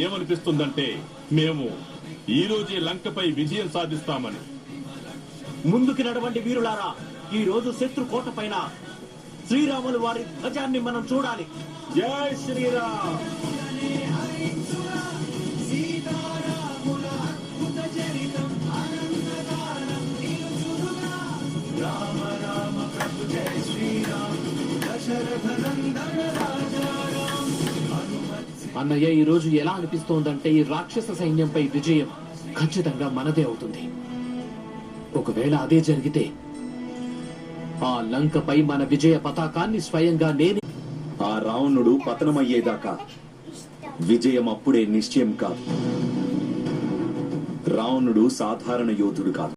ఏమనిపిస్తుందంటే మేము ఈ రోజే లంకపై విజయం సాధిస్తామని. ముందుకు నడవండి వీరులారా, ఈ రోజు శత్రు కోట పైన శ్రీరాములు వారి ధ్వజాన్ని మనం చూడాలి. జై శ్రీరామ్. అన్నయ్య, ఈ రోజు ఎలా అనిపిస్తోందంటే ఈ రాక్షస సైన్యంపై విజయం ఖచ్చితంగా మనదే అవుతుంది. ఒకవేళ అదే జరిగితే ఆ లంకపై మన విజయ పతాకాన్ని స్వయంగా నేనే. ఆ రావణుడు పతనమయ్యేదాకా విజయం అప్పుడే నిశ్చయం కాదు. రావణుడు సాధారణ యోధుడు కాదు.